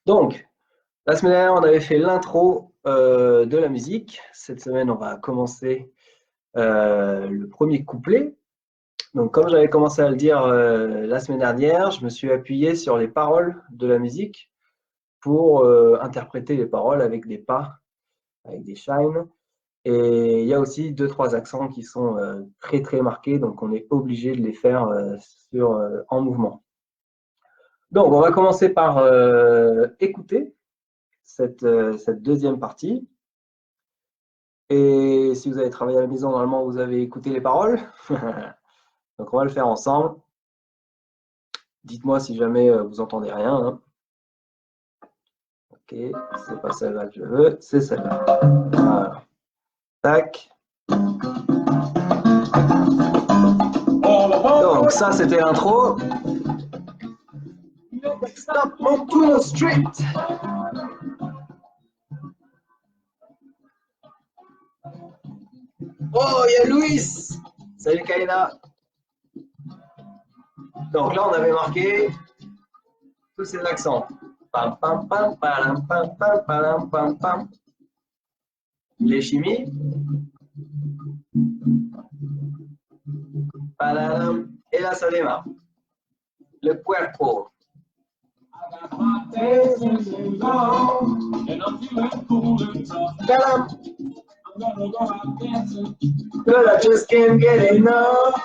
Donc, la semaine dernière, on avait fait l'intro de la musique. Cette semaine, on va commencer le premier couplet. Donc, comme j'avais commencé à le dire la semaine dernière, je me suis appuyé sur les paroles de la musique pour interpréter les paroles avec des pas, avec des shines. Et il y a aussi 2-3 accents qui sont très très marqués, donc on est obligé de les faire en mouvement. Donc, on va commencer par écouter cette deuxième partie. Et si vous avez travaillé à la maison, normalement, vous avez écouté les paroles. Donc, on va le faire ensemble. Dites-moi si jamais vous entendez rien. Hein. Ok, c'est pas celle-là que je veux, c'est celle-là. Voilà. Tac. Donc, ça, c'était l'intro. Stop on the street. Oh, il y a Louis. Salut, Kaina. Donc là, on avait marqué tous ces accents. Pam, pam, pam, pam, pam, pam, pam, pam, pam. Les chimies. Et là, ça démarre. Le cuerpo. Girl, I just can't get enough.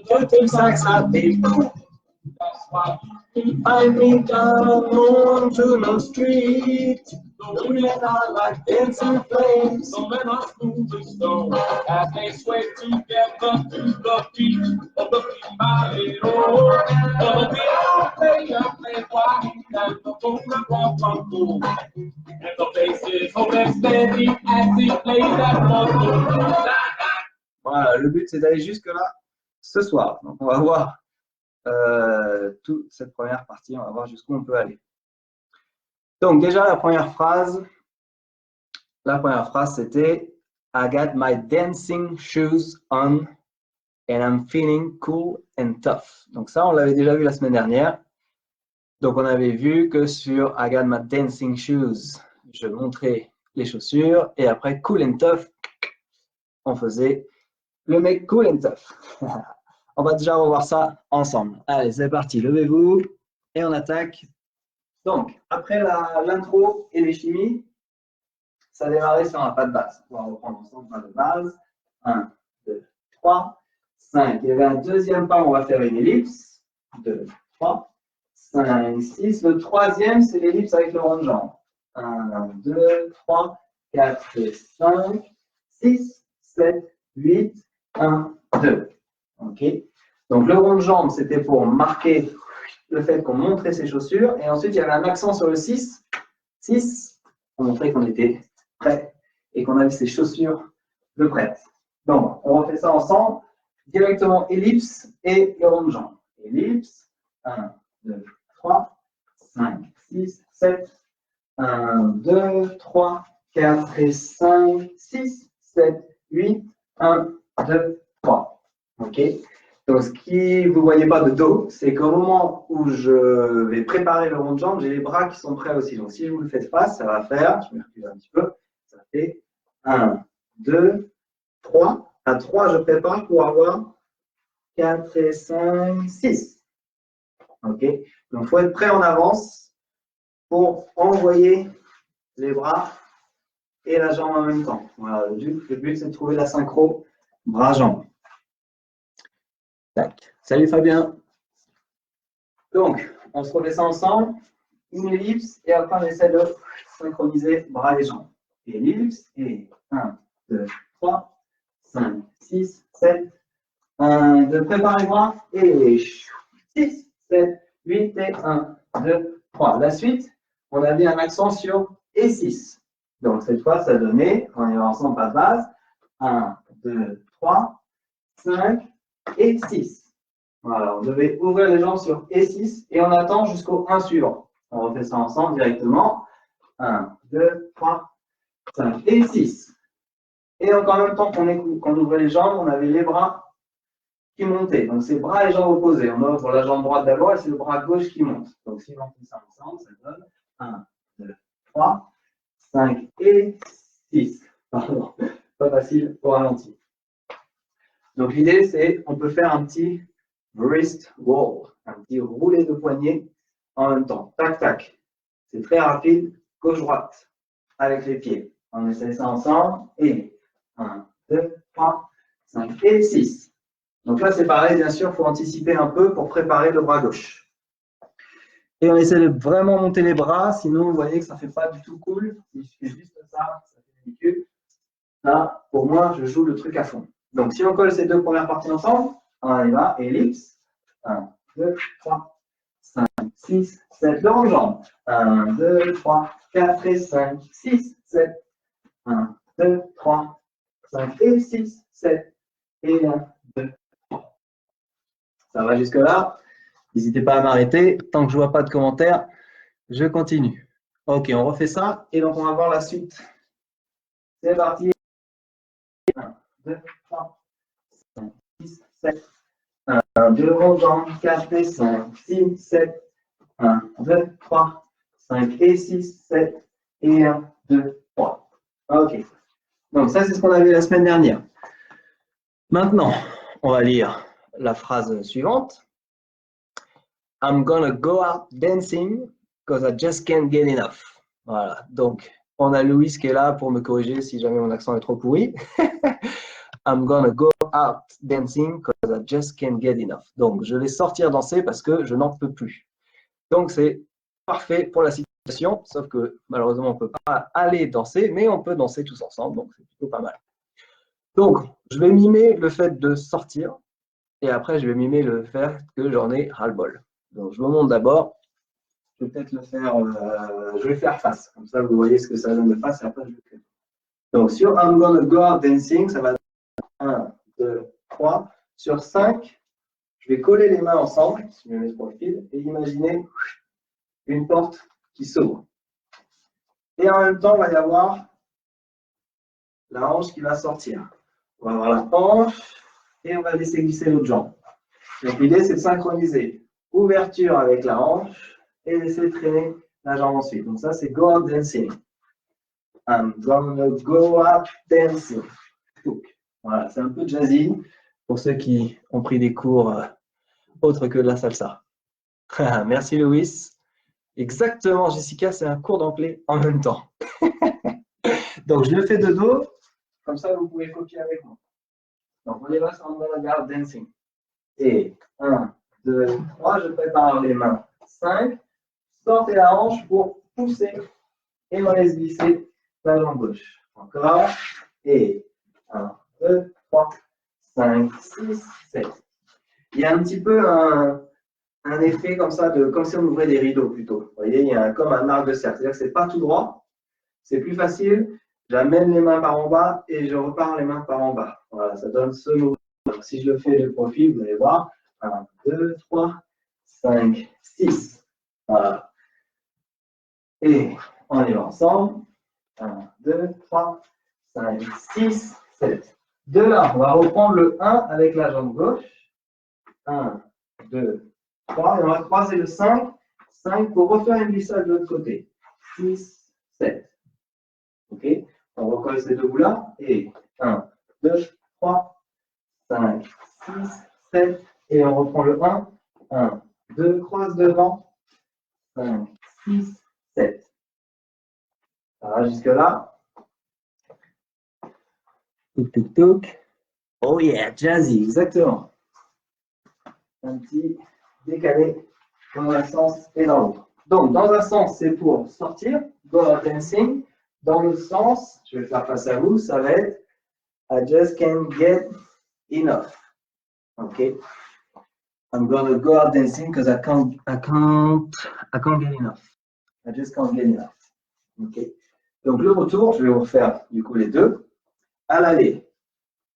Two things like happy. Find me down on the street. Looking at like dancing flames. So men are moving slow as they sway together to the beat of the Pimarero. Gonna be out there, play wide and the boom and boom. And the faces hold steady as they play that bumble. Voilà, le but c'est d'aller jusque là ce soir. Donc on va voir toute cette première partie, on va voir jusqu'où on peut aller. Donc déjà la première phrase c'était I got my dancing shoes on and I'm feeling cool and tough. Donc ça on l'avait déjà vu la semaine dernière. Donc on avait vu que sur I got my dancing shoes, je montrais les chaussures et après cool and tough, on faisait le mec cool and tough. On va déjà revoir ça ensemble. Allez, c'est parti, levez-vous et on attaque. Donc, après l'intro et les chimies, ça démarrait sur un pas de base. On va reprendre ensemble pas de base. 1, 2, 3, 5. Il y avait un deuxième pas, on va faire une ellipse. 2, 3, 5, 6. Le troisième, c'est l'ellipse avec le rond de jambe. 1, 2, 3, 4, 5, 6, 7, 8, 1, 2. Ok. Donc le rond de jambe, c'était pour marquer le fait qu'on montrait ses chaussures. Et ensuite, il y avait un accent sur le 6. 6, pour montrer qu'on était prêt et qu'on avait ses chaussures de prête. Donc, on refait ça ensemble. Directement ellipse et le rond de jambe. Ellipse. 1, 2, 3, 5, 6, 7. 1, 2, 3, 4 et 5, 6, 7, 8. 1, 2, 3. OK. Donc, ce qui vous ne voyez pas de dos, c'est qu'au moment où je vais préparer le rond de jambe, j'ai les bras qui sont prêts aussi. Donc, si je vous le fais face, ça va faire, je me recule un petit peu, ça fait 1, 2, 3. À 3, je prépare pour avoir 4 et 5, 6. OK. Donc, il faut être prêt en avance pour envoyer les bras et la jambe en même temps. Voilà, le but, c'est de trouver la synchro bras-jambe. Tac. Salut Fabien. Donc, on se refait ça ensemble. Une ellipse et après on essaie de synchroniser bras et jambes. Ellipse et 1, 2, 3, 5, 6, 7. 1, 2, prépare les bras et 6, 7, 8 et 1, 2, 3. La suite, on avait un accent sur et 6. Donc cette fois, ça donnait, on y va ensemble pas de base, 1, 2, 3, 5 et 6. Voilà, on devait ouvrir les jambes sur E6 et on attend jusqu'au 1 suivant. On refait ça ensemble directement. 1, 2, 3, 5 et 6. Et donc en même temps qu'on ouvrait les jambes, on avait les bras qui montait. Donc, c'est bras et jambes opposés. On ouvre la jambe droite d'abord et c'est le bras gauche qui monte. Donc, si on fait ça ensemble, ça donne 1, 2, 3, 5 et 6. Pardon, pas facile au ralenti. Donc, l'idée, c'est on peut faire un petit wrist roll, un petit roulé de poignet en même temps. Tac, tac. C'est très rapide, gauche-droite, avec les pieds. On essaie ça ensemble. Et 1, 2, 3, 5 et 6. Donc là, c'est pareil, bien sûr, il faut anticiper un peu pour préparer le bras gauche. Et on essaie de vraiment monter les bras, sinon vous voyez que ça ne fait pas du tout cool. Si je fais juste ça fait ridicule. Là, pour moi, je joue le truc à fond. Donc si on colle ces deux premières parties ensemble, on y va, ellipse. 1, 2, 3, 5, 6, 7, le rang de jambe. 1, 2, 3, 4 et 5, 6, 7. 1, 2, 3, 5 et 6, 7. Et 1, 2, 3. Ça va jusque-là? N'hésitez pas à m'arrêter. Tant que je ne vois pas de commentaires, je continue. Ok, on refait ça. Et donc, on va voir la suite. C'est parti. 1, 2, 3, 5, 6, 7. 1, 2, rond de jambe, 4 et 5, 6, 7. 1, 2, 3, 5 et 6, 7. Et 1, 2, 3. Ok. Donc, ça, c'est ce qu'on avait la semaine dernière. Maintenant, on va lire la phrase suivante. I'm gonna go out dancing because I just can't get enough. Voilà. Donc, on a Louis qui est là pour me corriger si jamais mon accent est trop pourri. I'm gonna go out dancing because I just can't get enough. Donc, je vais sortir danser parce que je n'en peux plus. Donc, c'est parfait pour la situation, sauf que malheureusement, on ne peut pas aller danser, mais on peut danser tous ensemble, donc c'est plutôt pas mal. Donc, je vais mimer le fait de sortir, et après, je vais mimer le fait que j'en ai ras-le-bol. Donc, je vous montre d'abord. Je vais peut-être le faire, je vais faire face. Comme ça, vous voyez ce que ça donne de face, et après, je vais faire. Donc, sur I'm gonna go out dancing, ça va être 1, 2, 3. Sur 5, je vais coller les mains ensemble, si je me mets sur le fil, et imaginez une porte qui s'ouvre. Et en même temps, il va y avoir la hanche qui va sortir. On va avoir la hanche et on va laisser glisser l'autre jambe. Donc l'idée, c'est de synchroniser ouverture avec la hanche et laisser traîner la jambe ensuite. Donc ça, c'est go out dancing. I'm gonna go out dancing. Voilà, c'est un peu jazzy pour ceux qui ont pris des cours autres que de la salsa. Merci Louis. Exactement, Jessica, c'est un cours d'anglais en même temps. Donc, je le fais de dos, comme ça, vous pouvez copier avec moi. Donc, on y va sur le regard dancing. Et 1, 2, 3, je prépare les mains. 5, sortez la hanche pour pousser et on laisse glisser la jambe gauche. Encore. Et 1, 2, 3, 5, 6, 7. Il y a un petit peu un effet comme ça, comme si on ouvrait des rideaux plutôt. Vous voyez, il y a comme un arc de cercle. C'est-à-dire que ce n'est pas tout droit, c'est plus facile. J'amène les mains par en bas et je repars les mains par en bas. Voilà, ça donne ce mouvement. Si je le fais de profil, vous allez voir. 1, 2, 3, 5, 6. Voilà. Et on y va ensemble. 1, 2, 3, 5, 6, 7. De là, on va reprendre le 1 avec la jambe gauche. 1, 2, 3. Et on va croiser le 5. 5 pour refaire une glissade de l'autre côté. 6, 7. OK? On recolle ces deux bouts-là. Et 1, 2, 3, 5, 6, 7. Et on reprend le 1. 1, 2, croise devant. 5, 6, 7. Ça va jusque-là? Touk, touk, touk. Oh yeah, jazzy, exactement. Un petit décalé dans un sens et dans l'autre. Donc, dans un sens, c'est pour sortir, go out dancing. Dans l'autre sens, je vais faire face à vous, ça va être I just can't get enough. OK? I'm gonna go out dancing because I can't get enough. I just can't get enough. OK? Donc, le retour, je vais vous refaire du coup les deux. À l'aller,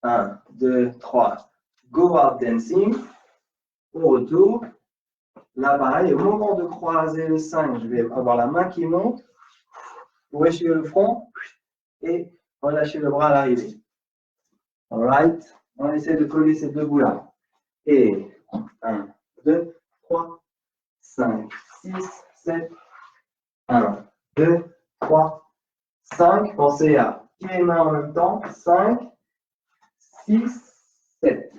1, 2, 3, go out dancing. Au retour, là, pareil, au moment de croiser le 5, je vais avoir la main qui monte pour essuyer le front et relâcher le bras à l'arrivée. Alright, on essaie de coller ces deux bouts-là. Et 1, 2, 3, 5, 6, 7. 1, 2, 3, 5. Pensez à les mains en même temps. 5, 6, 7.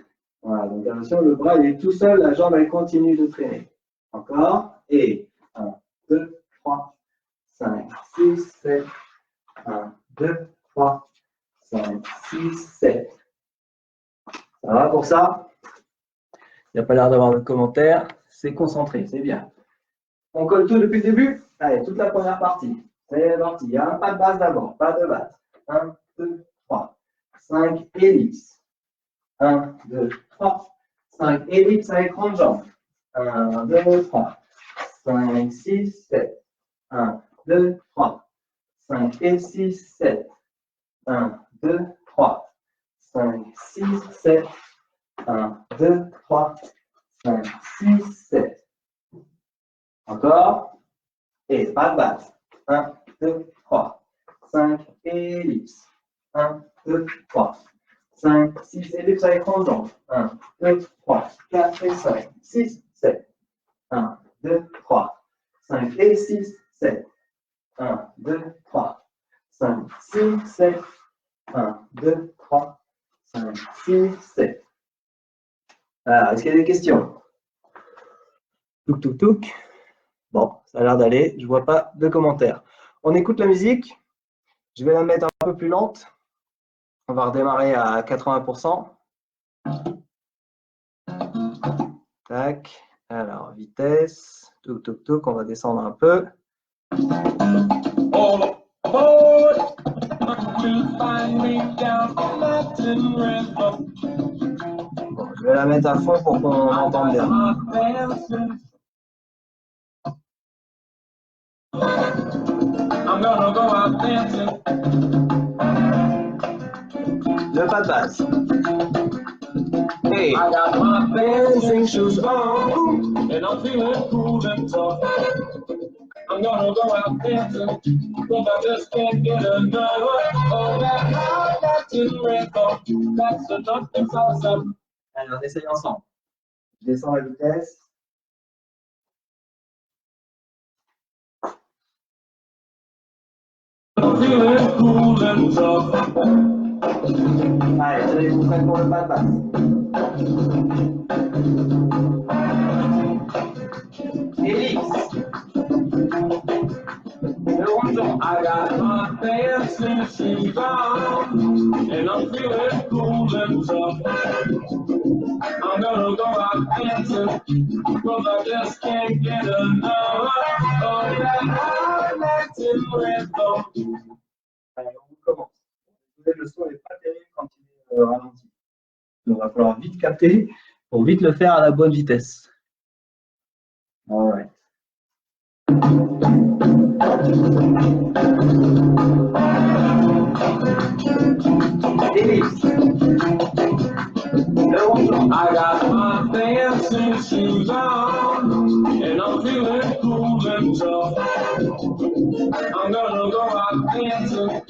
Voilà, donc attention, le bras il est tout seul, la jambe elle continue de traîner. Encore. Et 1, 2, 3, 5, 6, 7. 1, 2, 3, 5, 6, 7. Ça va pour ça? Il n'y a pas l'air d'avoir de commentaires. C'est concentré, c'est bien. On colle tout depuis le début. Allez, toute la première partie. C'est parti. Il y a un pas de base d'abord, pas de base. 1, 2, 3, 5, ellipse. 1, 2, 3, 5, ellipse avec grande jambe. 1, 2, 3, 5, 6, 7. 1, 2, 3, 5 et 6, 7. 1, 2, 3, 5, 6, 7. 1, 2, 3, 5, 6, 7. Encore. Et pas de base. 1, 2, 3, 5, ellipse. 1, 2, 3, 5, 6, ellipse avec grande jambe. 1, 2, 3, 4 et 5, 6, 7. 1, 2, 3, 5 et 6, 7. 1, 2, 3, 5, 6, 7. 1, 2, 3, 5, 6, 7. Alors, est-ce qu'il y a des questions? Touk, touk, touk. Bon, ça a l'air d'aller. Je ne vois pas de commentaires. On écoute la musique. Je vais la mettre un peu plus lente. On va redémarrer à 80%. Tac. Alors, vitesse. Touk, touk, touk. On va descendre un peu. Bon, je vais la mettre à fond pour qu'on entende bien. Le pas de base. Hey, I got my dancing shoes on, and I'm feeling cool and tough. I'm gonna go out dancing, but I just can't get enough. Oh, that hot Latin rhythm, that's enough to salsa. Allez, on essaye ensemble. Je descends la vitesse. I'm feeling cool and tough. Allez, allez, vous faites pour le pas de base. Ellipse. I got my dancing shoes on, and I'm feeling cool and tough. I'm gonna go out dancing, cause I just can't get enough of that hot Latin rhythm. Allez, on commence. Le son n'est pas terrible quand il est ralenti. Donc, il va falloir vite capter pour vite le faire à la bonne vitesse. All right. Ellipse. I got my dancing shoes on, and I'm feeling cool and tough. I'm gonna go out dancing,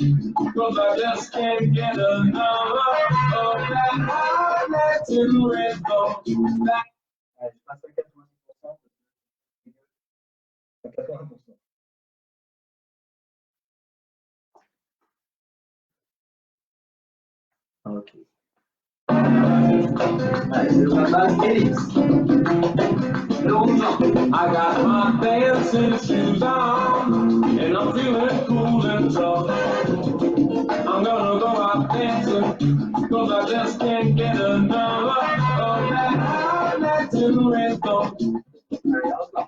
cause I just can't get enough of that hot Latin rhythm. Allez, je passe à 90%. À 80%. Ok. Allez, c'est le base ellipse. I got my dancing shoes on, and I'm feeling cool and tough. I'm gonna go out dancing, cause I just can't get enough of that hot Latin rhythm. Allez, hop là.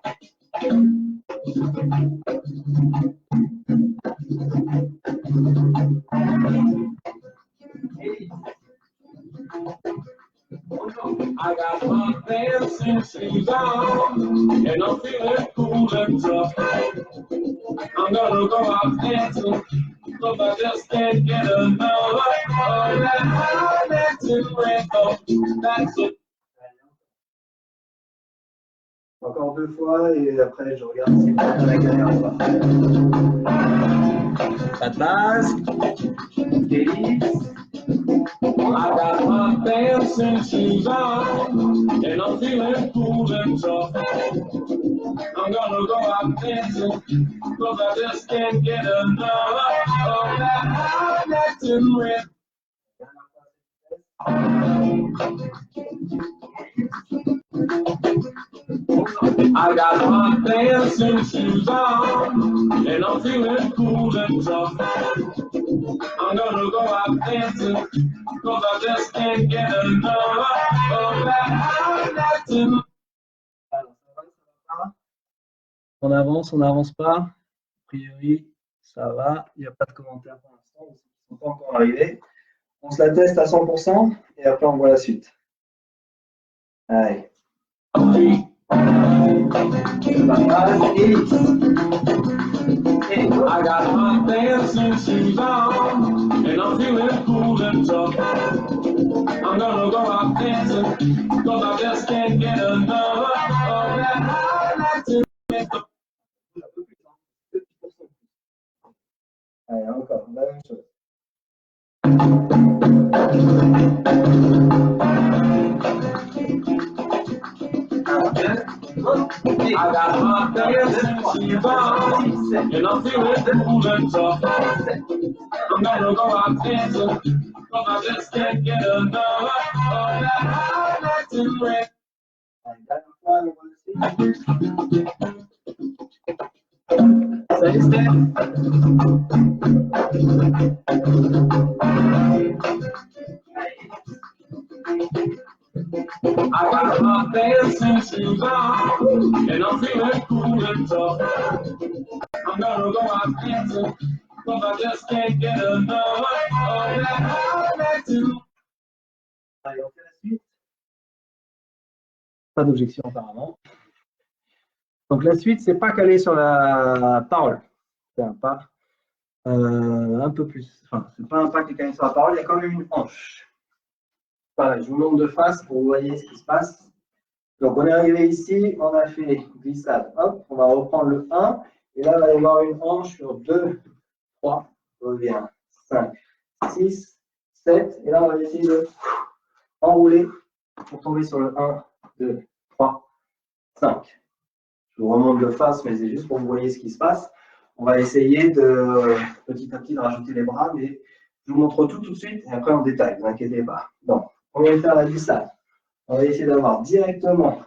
I got my dancing shoes on, and I'm feeling cool and tough. I'm gonna go out dancing, cause I just can't get enough of that hot Latin rhythm. That's it. Encore 2 fois et après je regarde si on a la galère ou pas. Pas de base. Ellipse. I got my dancing shoes on, and I'm feeling cool and tough. I'm gonna go out dancing, 'cause I just can't get enough of that hot Latin rhythm. I got my dancing shoes on, and I'm feeling cool and tough. I'm gonna go out dancing, 'cause I just can't get enough of that hot Latin. On avance pas. A priori, ça va. Il n'y a pas de commentaires pour l'instant. Ils ne sont pas encore arrivés. On se la teste à 100% et après on voit la suite. Allez. I got my dancing shoes on, and I'm feeling cool and tough. I'm gonna go out dancing, 'cause I just can't get enough of that hot Latin. Allez, encore, la même chose. I got my dancing shoes on, and I'm feeling cool and tough. I'm gonna go out dancing, 'cause I just can't get enough of that hot Latin rhythm. Salut Steph. I got my dancing shoes on, and I'm feeling cool and tough. I'm gonna go out dancing, 'cause I just can't get enough of that hot Latin. Allez, on fait la suite. Pas d'objection apparemment. Donc la suite, c'est pas calé sur la parole. C'est un pas un peu plus. Enfin, c'est pas un pas qui est calé sur la parole, il y a quand même une hanche. Pareil, je vous montre de face pour que vous voyez ce qui se passe. Donc on est arrivé ici, on a fait glissade. Hop, on va reprendre le 1. Et là, il va y avoir une hanche sur 2, 3, revient, 5, 6, 7. Et là, on va essayer de enrouler pour tomber sur le 1, 2, 3, 5. Je vous remonte de face, mais c'est juste pour que vous voyez ce qui se passe. On va essayer de petit à petit de rajouter les bras, mais je vous montre tout de suite et après on détaille, ne vous inquiétez pas. Donc, on va faire la glissade. On va essayer d'avoir directement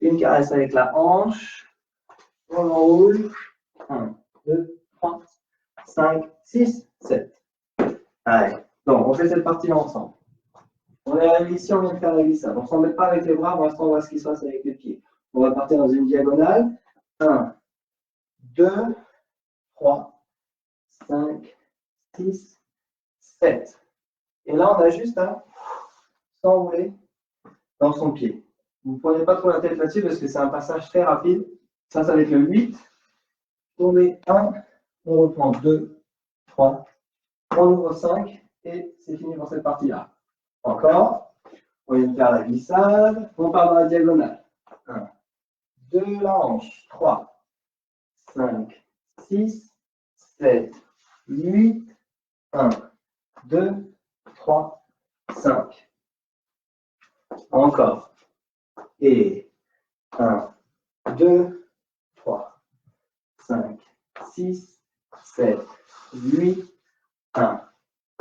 une caresse avec la hanche. On enroule. 1, 2, 3, 5, 6, 7. Allez, donc on fait cette partie-là ensemble. On est arrivé ici, on vient de faire la glissade. On ne s'embête pas avec les bras, pour l'instant on voit ce qui se passe avec les pieds. On va partir dans une diagonale. 1, 2, 3, 5, 6, 7. Et là, on a juste à s'enrouler dans son pied. Vous ne prenez pas trop la tête là-dessus parce que c'est un passage très rapide. Ça va être le 8. Tombez 1, on reprend 2, 3, on ouvre 5 et c'est fini pour cette partie-là. Encore. On vient de faire la glissade. On part dans la diagonale. 1, 2, la hanche. 3, 5, 6, 7, 8, 1, 2, 3, 5. Encore. Et 1, 2, 3, 5, 6, 7, 8, 1,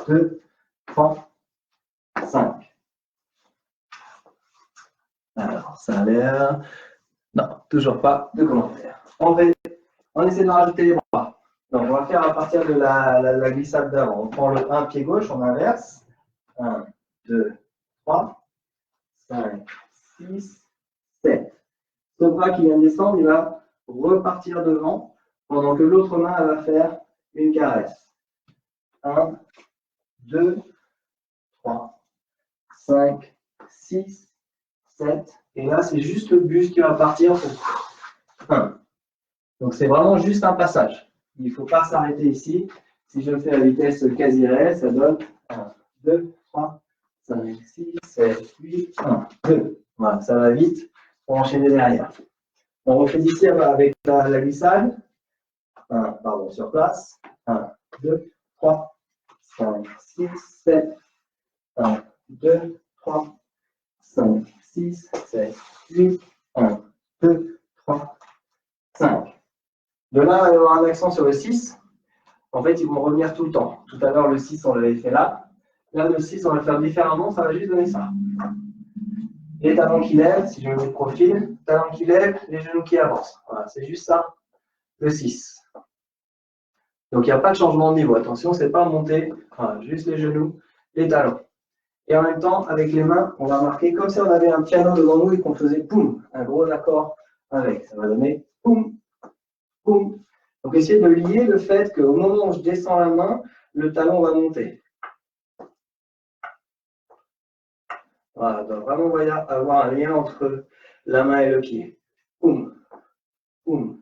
2, 3, 5. Alors, ça a l'air... Non, toujours pas de commentaires. On essaie de rajouter les bras. Donc, on va faire à partir de la glissade d'avant. On prend le 1 pied gauche, on inverse. 1, 2, 3, 5, 6, 7. Ce bras qui vient de descendre, il va repartir devant pendant que l'autre main elle va faire une caresse. 1, 2, 3, 5, 6, 7. Et là, c'est juste le buste qui va partir pour 1. Donc, c'est vraiment juste un passage. Il ne faut pas s'arrêter ici. Si je fais à vitesse quasi réelle, ça donne 1, 2, 3, 5, 6, 7, 8, 1, 2. Voilà, ça va vite pour enchaîner derrière. On refait d'ici avec la glissade. Sur place. 1, 2, 3, 5, 6, 7, 1, 2, 3, 5, 6, 7, 8, 1, 2, 3, 5. De là, il va y avoir un accent sur le 6. En fait, ils vont revenir tout le temps. Tout à l'heure, le 6, on l'avait fait là. Là, le 6, on va le faire différemment, ça va juste donner ça. Les talons qui lèvent, si je mets le profil, talons qui lèvent, les genoux qui avancent. Voilà, c'est juste ça, le 6. Donc, il n'y a pas de changement de niveau. Attention, ce n'est pas monter, voilà, juste les genoux, les talons. Et en même temps, avec les mains, on va marquer comme si on avait un piano devant nous et qu'on faisait poum, un gros accord avec. Ça va donner poum, poum. Donc, essayez de lier le fait qu'au moment où je descends la main, le talon va monter. Voilà, donc vraiment avoir un lien entre la main et le pied. Poum, poum,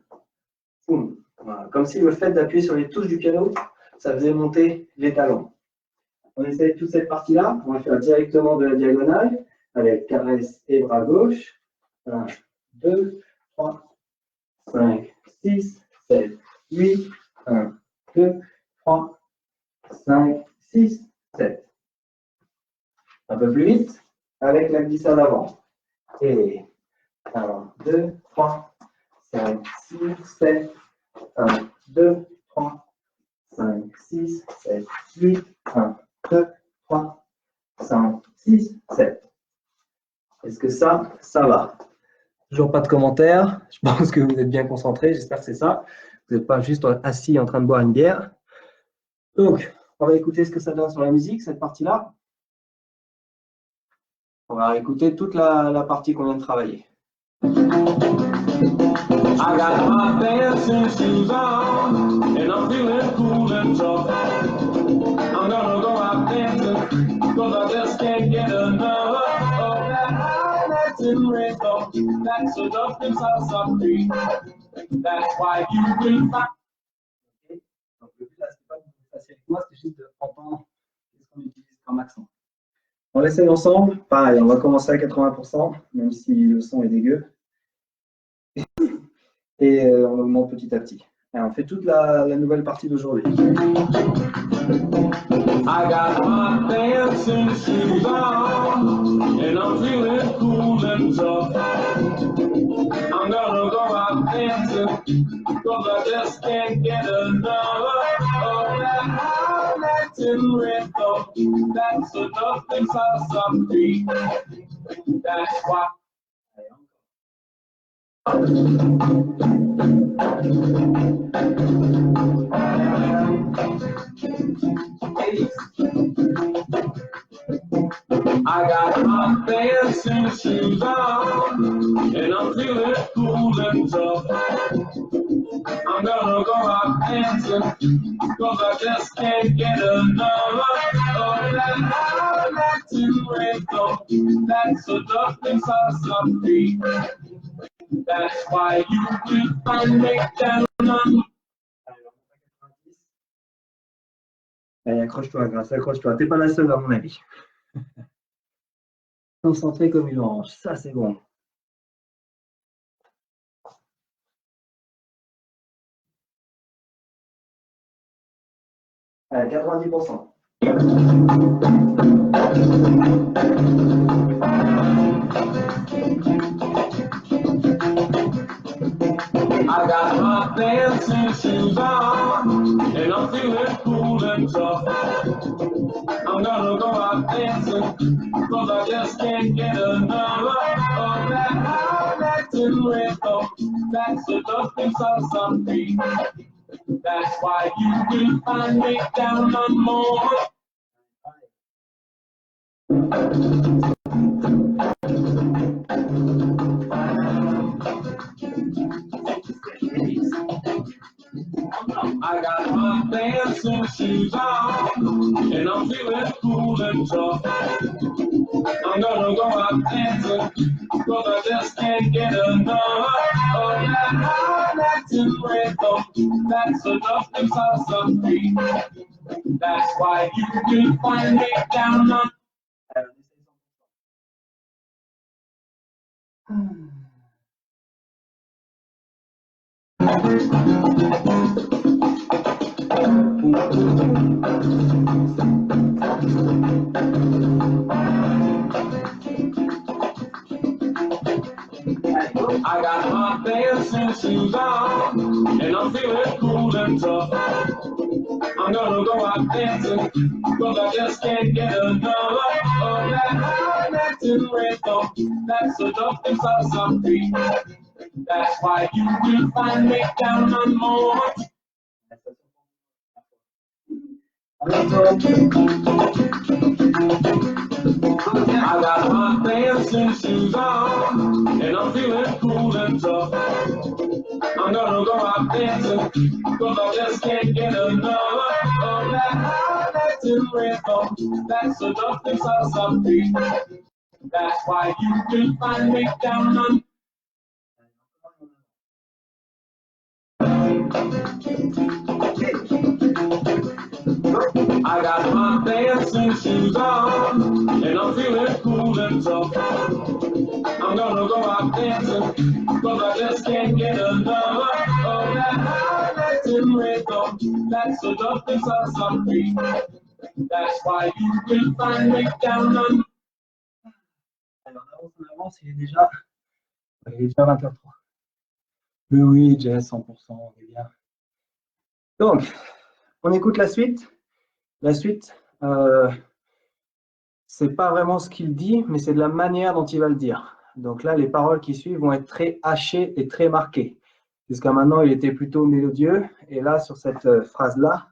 poum. Voilà. Comme si le fait d'appuyer sur les touches du piano, ça faisait monter les talons. On essaye toute cette partie-là. On va faire directement de la diagonale avec caresse et bras gauche. 1, 2, 3, 5, 6, 7, 8. 1, 2, 3, 5, 6, 7. Un peu plus vite avec la glissade avant. Et 1, 2, 3, 5, 6, 7. 1, 2, 3, 5, 6, 7, 8. 1, 2, 3, 5, 6, 7. Est-ce que ça va? Toujours pas de commentaires. Je pense que vous êtes bien concentrés. J'espère que c'est ça. Vous n'êtes pas juste assis en train de boire une bière. Donc, on va écouter ce que ça donne sur la musique, cette partie-là. On va écouter toute la partie qu'on vient de travailler. I got my dancing shoes on, and I'm feeling cool and tough. I'm gonna go out dancing, cause I just can't get enough of that high Latin rhythm, that's a duck inside some beat. That's why you will find. Donc le but là, c'est pas de vous passer avec moi, c'est juste d'entendre ce qu'on utilise comme accent. On l'essaye ensemble. Pareil, on va commencer à 80%, même si le son est dégueu. Et on augmente petit à petit. Et on fait toute la nouvelle partie d'aujourd'hui. I got my dancing shoes on, and I'm feeling cool and tough. I'm gonna go out dancing, cause I just can't get enough of that high Latin rhythm, that's a duck inside some beat. That's why. I got my dancing shoes on, and I'm feeling cool and tough. I'm gonna go out dancing, cause I just can't get enough of that high Latin rhythm, that's a duck inside some beat. That's why you will find me down on. Allez, accroche-toi, Grâce, accroche-toi. T'es pas la seule, à mon avis. Concentré comme une orange. Ça, c'est bon. Allez, 90%. I got my dancing shoes on, and I'm feeling cool and tough. I'm gonna go out dancing, cause I just can't get enough of that high Latin rhythm, that's a duck inside some beat. That's why you will find me down on more. I got my dancing shoes on, and I'm feeling cool and tough. I'm gonna go out dancing, cause I just can't get enough of that high Latin rhythm, that's a duck inside some beat. That's why you will find me down on. I got my dancing shoes on, and I'm feeling cool and tough. I'm gonna go out dancing, 'cause I just can't get enough of that high Latin rhythm. That's a tough inside some beat. That's why you will find me down on more. I got my dancing shoes on, and I'm feeling cool and tough. I'm gonna go out dancing, 'cause I just can't get enough of that high Latin rhythm. That's a nothing salsa beat. That's why you will find me down on. I got my dancing shoes on, and I'm feeling cool and tough. I'm gonna go out dancing, 'cause I just can't get enough of that high Latin rhythm. That's a nothing salsa beat. That's why you will find me down on. Alors, on avance, il est déjà 20h03. Mais oui, Jess, 100%, on est bien. Donc, on écoute la suite. La suite, c'est pas vraiment ce qu'il dit, mais c'est de la manière dont il va le dire. Donc là, les paroles qui suivent vont être très hachées et très marquées. Jusqu'à maintenant, il était plutôt mélodieux. Et là, sur cette phrase-là,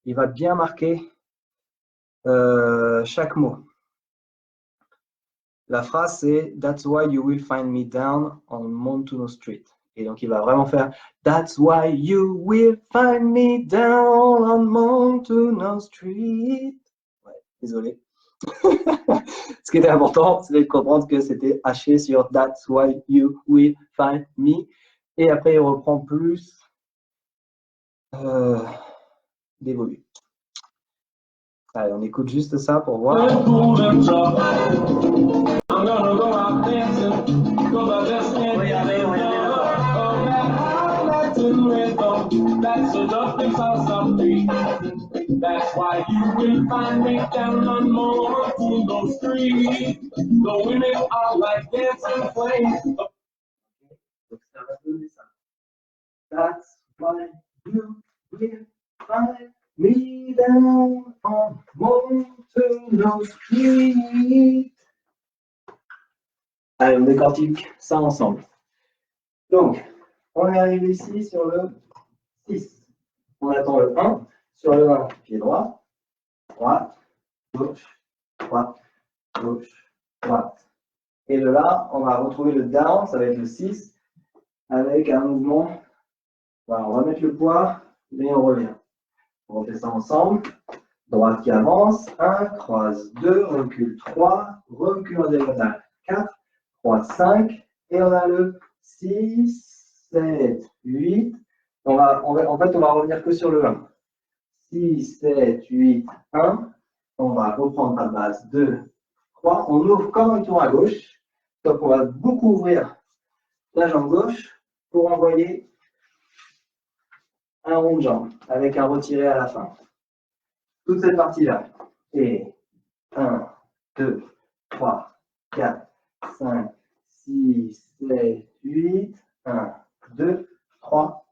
il va bien marquer chaque mot. La phrase, c'est « That's why you will find me down on Montuno Street ». Et donc, il va vraiment faire « That's why you will find me down on Montuno Street ». Ouais, désolé. Ce qui était important, c'était de comprendre que c'était haché sur « That's why you will find me ». Et après, il reprend plus d'évoluer. Allez, on écoute juste ça pour voir. That's why you will find me down on Montuno Street. The women are like dancing flames. That's why you will find me down on Montuno Street. Allez, on décortique ça ensemble. Donc, on est arrivé ici sur le 6. On attend le 1. Sur le 1, pied droit, droite, gauche, droite, gauche, droite. Et le là, on va retrouver le down, ça va être le 6, avec un mouvement. Voilà, on va mettre le poids, et on revient. On refait ça ensemble. Droite qui avance, 1, croise 2, recule 3, recule en diagonale 4, croise 5, et on a le 6, 7, 8. En fait, on va revenir que sur le 1. 6, 7, 8, 1. On va reprendre la base 2, 3. On ouvre comme un tour à gauche. Donc, on va beaucoup ouvrir la jambe gauche pour envoyer un rond de jambe avec un retiré à la fin. Toute cette partie-là. Et 1, 2, 3, 4, 5, 6, 7, 8. 1, 2, 3,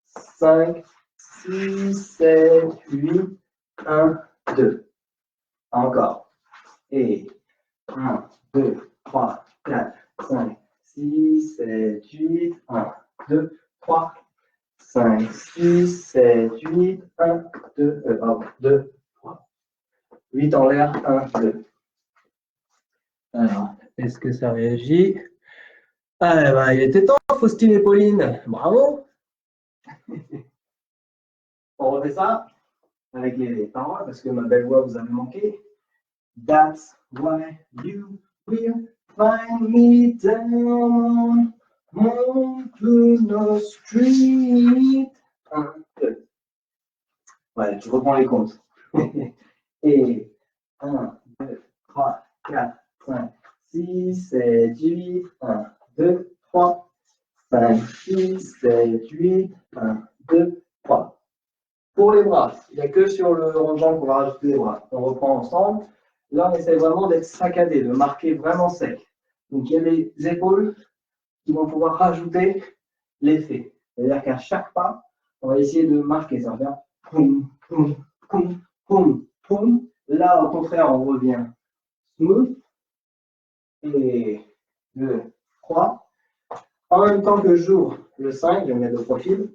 5, 6, 7, 8, 1, 2. Encore. Et 1, 2, 3, 4, 5, 6, 7, 8, 1, 2, 3, 5, 6, 7, 8, 1, 2, 2, 3. 8 en l'air, 1, 2. Alors, est-ce que ça réagit? Ah, ben, il était temps, Faustine et Pauline. Bravo! On refait ça avec les paroles parce que ma belle voix vous avait manqué. That's why you will find me down on Montuno Street. 1, 2. Ouais, je reprends les comptes. Et 1, 2, 3, 4, 5, 6, 7, 8, 1, 2, 3, 5, 6, 7, 8, 1, 2, 3. Pour les bras, il n'y a que sur le rond de jambe qu'on va rajouter les bras. On reprend ensemble. Là, on essaie vraiment d'être saccadé, de marquer vraiment sec. Donc, il y a les épaules qui vont pouvoir rajouter l'effet. C'est-à-dire qu'à chaque pas, on va essayer de marquer. Ça va faire poum, poum, poum, poum, poum. Là, au contraire, on revient smooth. Et 2, 3. En même temps que j'ouvre le 5, je vais me mettre de profil.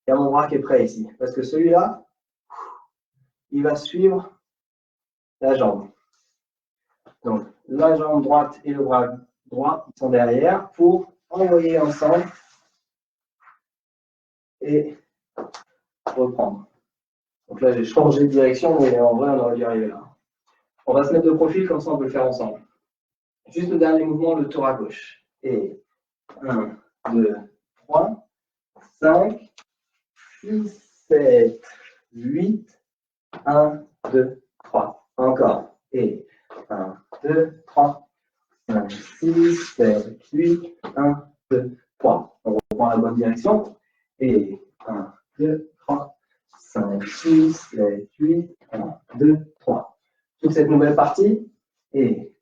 Il y a mon bras qui est prêt ici. Parce que celui-là, il va suivre la jambe. Donc, la jambe droite et le bras droit sont derrière pour envoyer ensemble et reprendre. Donc là, j'ai changé de direction, mais en vrai, on aurait dû arriver là. On va se mettre de profil, comme ça, on peut le faire ensemble. Juste le dernier mouvement, le tour à gauche. Et 1, 2, 3, 5, 6, 7, 8, 1, 2, 3. Encore. Et 1, 2, 3, 5, 6, 7, 8, 1, 2, 3. On reprend la bonne direction. Et 1, 2, 3, 5, 6, 7, 8, 1, 2, 3. Toute cette nouvelle partie. Et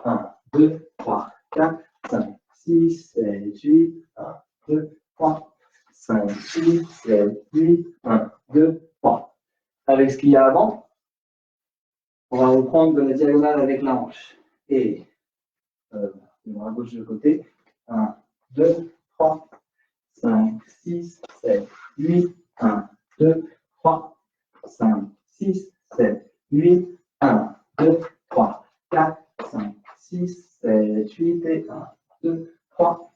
1, 2, 3, 4, 5, 6, 7, 8, 1, 2, 3, 5, 6, 7, 8, 1, 2, 3. Avec ce qu'il y a avant, on va reprendre de la diagonale avec la hanche. Et à gauche de côté. 1, 2, 3, 5, 6, 7, 8, 1, 2, 3, 5, 6, 7, 8, 1, 2, 3, 4, 5, 6, 7, 8 et 1, 2, 3,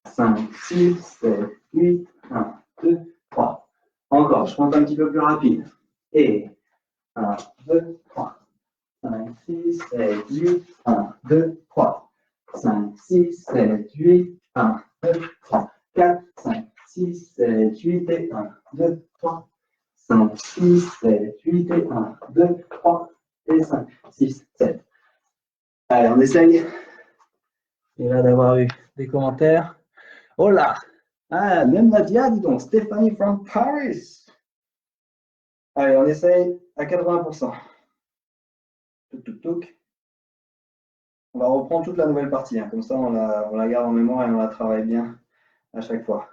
5, 6, 7, 8, 1, 2, 3. Encore, je compte un petit peu plus rapide. Et 1, 2, 3, 5, 6, 7, 8, 1, 2, 3, 5, 6, 7, 8, 1, 2, 3, 4, 5, 6, 7, 8 et 1, 2, 3, 5, 6, 7, 8 et 1, 2, 3 et 5, 6, 7. Allez, on essaye. Et là d'avoir eu des commentaires. Oh là! Ah, même Nadia, dis donc, Stéphanie from Paris. Allez, on essaye à 80%. Touk, touk, touk. On va reprendre toute la nouvelle partie, hein. Comme ça on la garde en mémoire et on la travaille bien à chaque fois.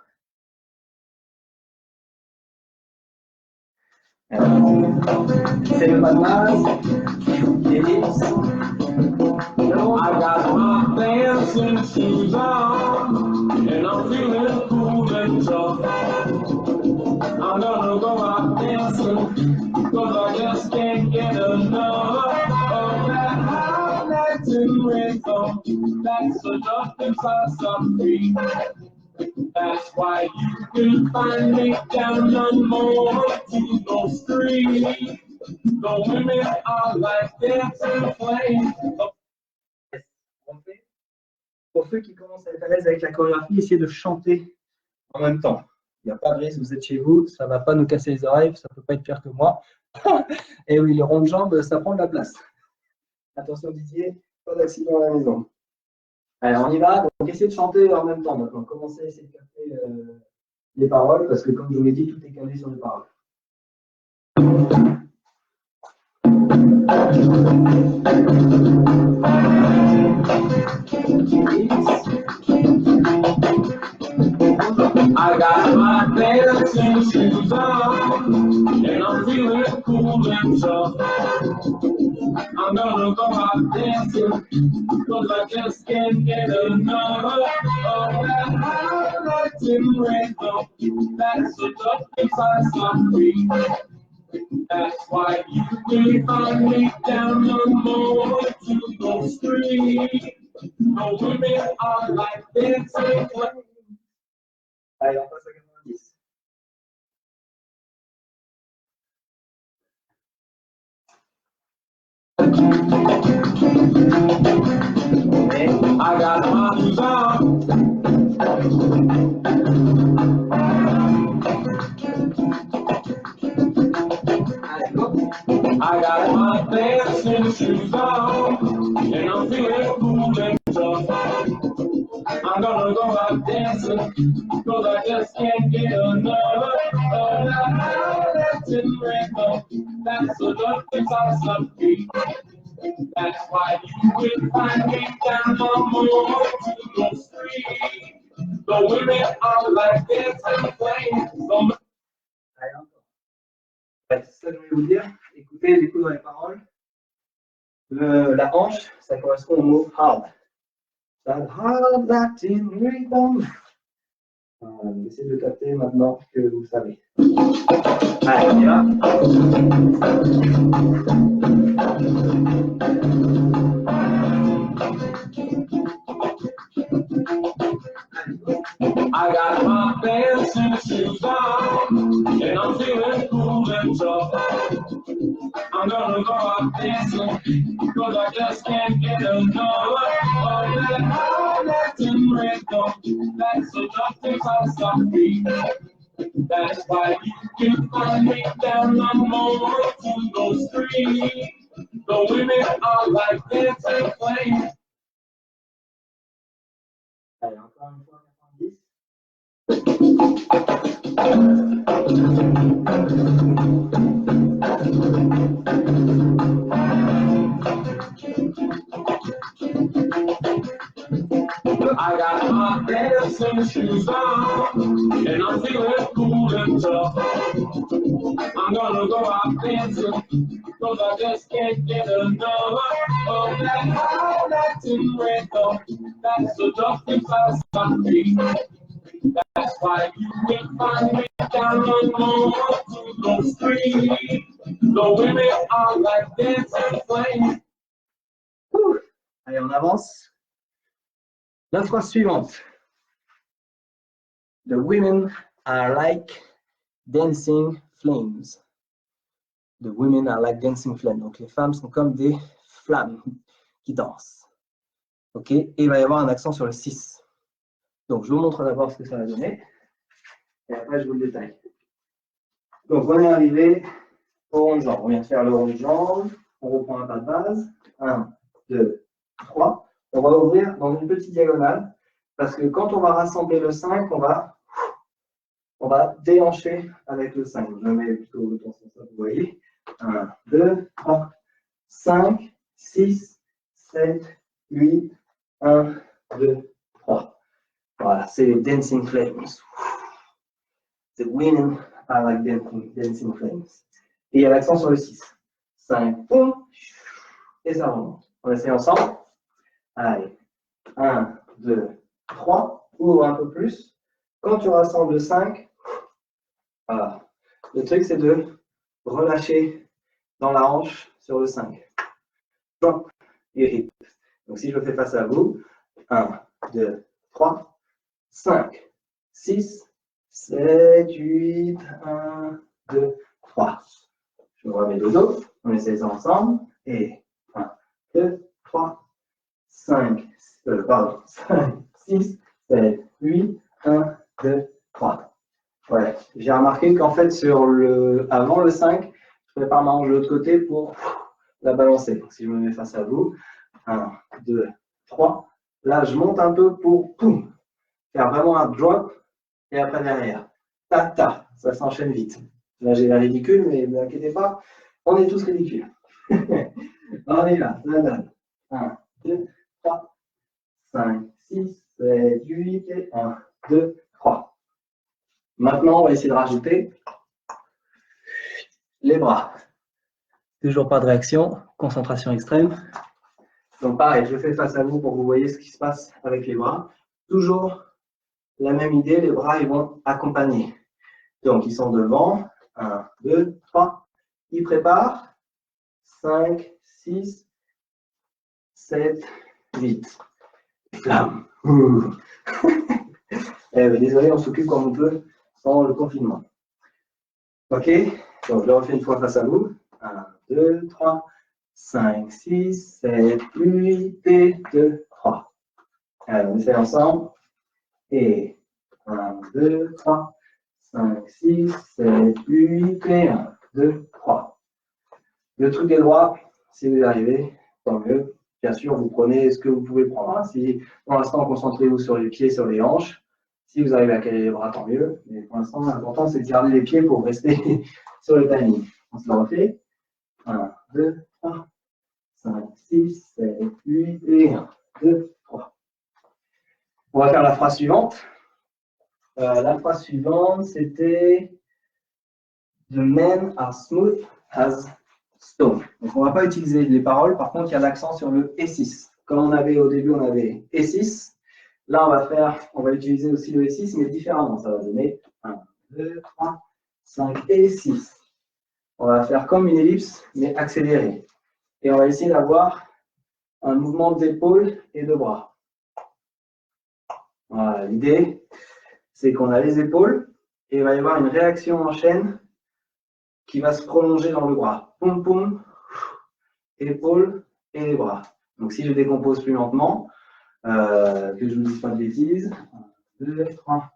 C'est le pas de masse. I got my dancing shoes on, and I'm feeling cool and tough. I'm gonna go out dancing, cause I just can't get enough of that highlighting rhythm that's seductive inside some free. That's why you can find me down on Montego Street. The women are like dancing flames. Pour ceux qui commencent à être à l'aise avec la chorégraphie, essayez de chanter en même temps. Il n'y a pas de risque, vous êtes chez vous, ça ne va pas nous casser les oreilles, ça ne peut pas être pire que moi. Et oui, le rond de jambe, ça prend de la place. Attention Didier, pas d'accident à la maison. Allez, on y va. Donc, essayez de chanter en même temps. Maintenant, commencez à essayer de capter les paroles, parce que comme je vous l'ai dit, tout est calé sur les paroles. I got my dancing shoes on, and I'm feeling cool and tough. I'm gonna go out dancing, cause I just can't get enough of that highlighting rhythm that's seductive inside some free. That's why you can find me down on Montego Street. The women are like dancing flames. Allez, on passe à 90. I got my shoes on. I got my dancing shoes on, and I'm feeling cool and tough. I'm gonna go out dancing, cause I just can't get enough of that highlighting rhythm that's seductive inside some feet. That's why you will find me down on more to the street. The women are like dancing flames. Ouais, c'est ça que je voulais vous dire. Écoutez du coup dans les paroles. La hanche, ça correspond au mot hard. That hard Latin rhythm. Essayez de capter maintenant que vous savez. Allez, on y va. I got my dancing shoes on, and I'm feeling cool and tough. I'm gonna go out dancing, cause I just can't get enough of that high Latin rhythm. That's a justice I sorry. That's why you can find me down on more to the street. The women are like dancing flames. Allez, encore une fois, 90. I got my dancing shoes on, and I'm feeling cool and tough. I'm gonna go out dancing, cause I just can't get enough of that high Latin rhythm. That's the justice I sorry. That's why you will find me down on to the street. The women are like dancing flames. Allez, on avance. La phrase suivante. The women are like dancing flames. The women are like dancing flames. Donc les femmes sont comme des flammes qui dansent. Ok, et il va y avoir un accent sur le 6. Donc je vous montre d'abord ce que ça va donner. Et après je vous le détaille. Donc on est arrivé au rond de jambe. On vient de faire le rond de jambe. On reprend un pas de base. 1, 2, 3. On va ouvrir dans une petite diagonale. Parce que quand on va rassembler le 5, on va déhancher avec le 5. Je mets plutôt le temps comme ça, vous voyez. 1, 2, 3, 5, 6, 7, 8, 1, 2, 3. Voilà, c'est les dancing flames. The women are like dancing flames. Et il y a l'accent sur le 6. 5, boum, et ça remonte. On essaie ensemble. Allez, 1, 2, 3, ouvre un peu plus. Quand tu rassembles le 5, voilà. Le truc, c'est de relâcher dans la hanche sur le 5. Drop et hip. Donc, si je fais face à vous, 1, 2, 3, 5, 6, 7, 8, 1, 2, 3. Je me remets le dos. On essaie ça ensemble. Et 1, 2, 3, 5, 6, 7, 8, 1, 2, 3. Ouais. J'ai remarqué qu'en fait, avant le 5, je prépare ma hanche de l'autre côté pour la balancer. Donc, si je me mets face à vous, 1, 2, 3. Là, je monte un peu pour faire vraiment un drop et après derrière. Ta, ta. Ça s'enchaîne vite. Là, j'ai l'air ridicule, mais ne vous inquiétez pas, on est tous ridicules. On est là. 1, 2, 3, 5, 6, 7, 8 et 1, 2, 3. Maintenant, on va essayer de rajouter les bras. Toujours pas de réaction, concentration extrême. Donc pareil, je fais face à vous pour que vous voyez ce qui se passe avec les bras. Toujours la même idée, les bras ils vont accompagner. Donc ils sont devant, 1, 2, 3. Ils préparent, 5, 6, 7, 8. Flamme. Désolé, on s'occupe comme on peut sans le confinement. Ok, donc je le refais une fois face à vous. 1, 2, 3, 5, 6, 7, 8 et 2, 3. Alors, on essaie ensemble. Et 1, 2, 3, 5, 6, 7, 8 et 1, 2, 3. Le truc des bras, si vous y arrivez, tant mieux. Bien sûr, vous prenez ce que vous pouvez prendre. Si pour l'instant, concentrez-vous sur les pieds, sur les hanches. Si vous arrivez à caler les bras, tant mieux. Mais pour l'instant, l'important, c'est de garder les pieds pour rester sur le timing. On se le refait. 1, 2, 3, 5, 6, 7, 8 et 1, 2, 3. On va faire la phrase suivante. La phrase suivante, c'était The men are smooth as stone. Donc, on ne va pas utiliser les paroles. Par contre, il y a l'accent sur le E6. Comme on avait au début, on avait E6. Là, on va utiliser aussi le E6, mais différemment. Ça va donner 1, 2, 3, 5 et 6. On va faire comme une ellipse, mais accélérée. Et on va essayer d'avoir un mouvement d'épaule et de bras. Voilà, l'idée, c'est qu'on a les épaules et il va y avoir une réaction en chaîne qui va se prolonger dans le bras. Poum, poum, épaules et les bras. Donc, si je décompose plus lentement, que je ne vous dise pas de bêtises, 1, 2, 3,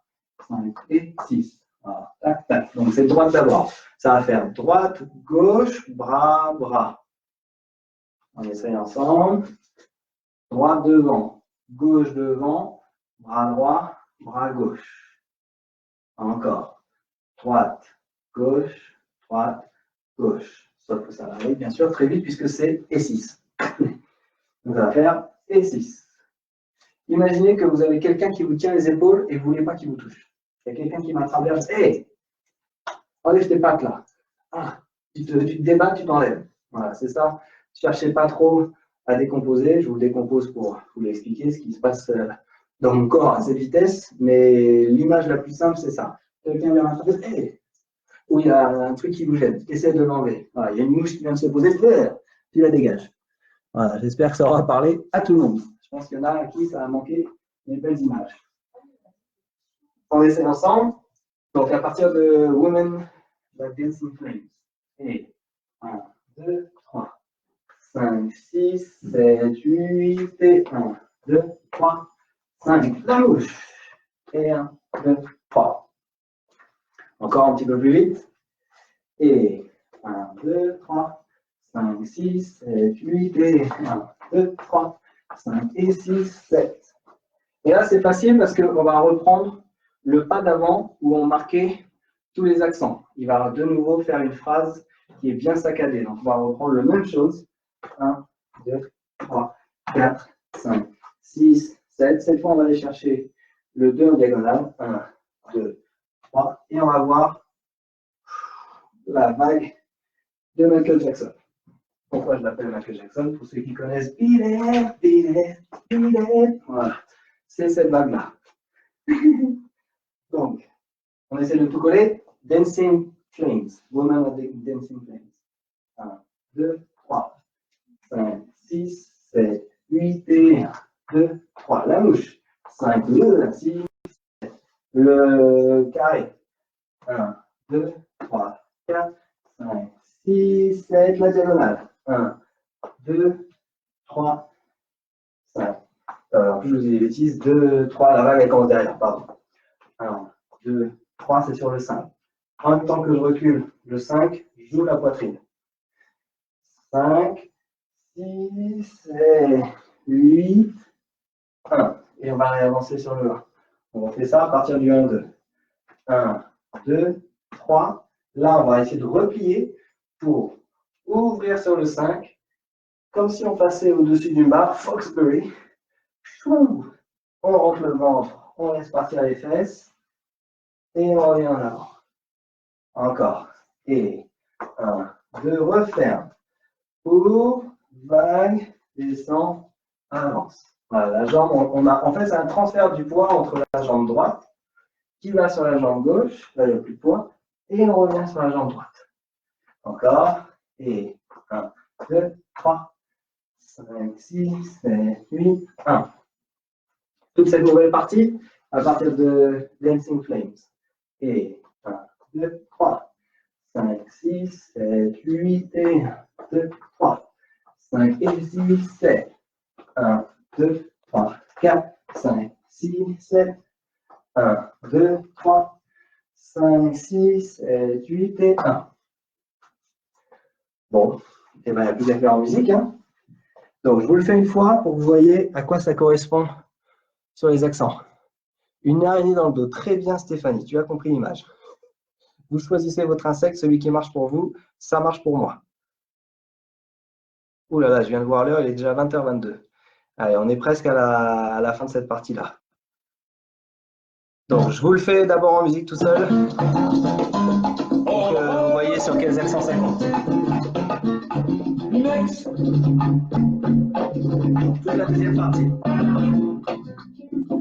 5 et 6. Voilà, tac, tac. Donc, c'est droite d'abord. Ça va faire droite, gauche, bras, bras. On essaye ensemble. Droite devant, gauche devant, bras droit, bras gauche. Encore. Droite, gauche, gauche. Sauf que ça va aller bien sûr très vite puisque c'est E6. On va faire E6. Imaginez que vous avez quelqu'un qui vous tient les épaules et vous ne voulez pas qu'il vous touche. Il y a quelqu'un qui m'a traversé. Hé, enlève tes pattes là. Ah, tu te débats, tu t'enlèves. Voilà, c'est ça. Ne cherchez pas trop à décomposer. Je vous le décompose pour vous l'expliquer, ce qui se passe dans mon corps à cette vitesse. Mais l'image la plus simple, c'est ça. Quelqu'un vient m'attraper. Hé, ou il y a un truc qui vous gêne. Essaie de l'enlever. Voilà, il y a une mouche qui vient de se poser. Tu la dégages. Voilà, j'espère que ça aura parlé à tout le monde. Je pense qu'il y en a à qui ça a manqué des belles images. On essaie ensemble. Donc, à partir de Women by Dancing Flames. Et 1, 2, 3, 5, 6, 7, 8, et 1, 2, 3, 5. La mouche. Et 1, 2, 3. Encore un petit peu plus vite. Et 1, 2, 3, 5, 6, 7, 8, et 1, 2, 3, 5 et 6, 7. Et là, c'est facile parce qu'on va reprendre le pas d'avant où on marquait tous les accents. Il va de nouveau faire une phrase qui est bien saccadée. Donc, on va reprendre la même chose. 1, 2, 3, 4, 5, 6, 7. Cette fois, on va aller chercher le 2 en diagonale. 1, 2, 3. Et on va voir la vague de Michael Jackson. Pourquoi je l'appelle Michael Jackson? Pour ceux qui connaissent Beat It, Beat It, Beat It. Voilà. C'est cette vague-là. Donc, on essaie de tout coller. Dancing Flames. Woman of the Dancing Flames. 1, 2, 3, 5, 6, 7, 8 et 1, 2, 3. La mouche. 5, 2, 6, 7. Le carré. 1, 2, 3, 4, 5, 6, 7. La diagonale. 1, 2, 3, 5. Alors, je vous dis des bêtises. 2, 3, la vague elle commence derrière, pardon. 1, 2, 3, c'est sur le 5. En même temps que je recule le 5, j'ouvre la poitrine. 5, 6, 7, 8, 1. Et on va réavancer sur le 1. On refait ça à partir du 1, 2. 1, 2, 3. Là, on va essayer de replier pour ouvrir sur le 5, comme si on passait au-dessus d'une barre, Foxbury. On rentre le ventre, on laisse partir les fesses, et on revient en avant. Encore. Et 1, 2, referme. Ouvre, vague, descend, avance. Voilà, la jambe, en fait, c'est un transfert du poids entre la jambe droite qui va sur la jambe gauche, là il n'y a plus de poids, et on revient sur la jambe droite. Encore. Et 1, 2, 3, 5, 6, 7, 8, 1. Toute cette nouvelle partie à partir de Dancing Flames. Et 1, 2, 3, 5, 6, 7, 8, et 1, 2, 3, 5 et 6, 7. 1, 2, 3, 4, 5, 6, 7. 1, 2, 3, 5, 6, 7, 8 et 1. Bon, et bien, il n'y a plus qu'à faire en musique. Hein. Donc, je vous le fais une fois pour que vous voyez à quoi ça correspond sur les accents. Une araignée dans le dos. Très bien, Stéphanie, tu as compris l'image. Vous choisissez votre insecte, celui qui marche pour vous, ça marche pour moi. Ouh là là, je viens de voir l'heure, il est déjà 20h22. Allez, on est presque à la fin de cette partie-là. Donc, je vous le fais d'abord en musique tout seul, pour que vous voyez sur quels accents ça compte. Next. C'est la deuxième partie. Donc,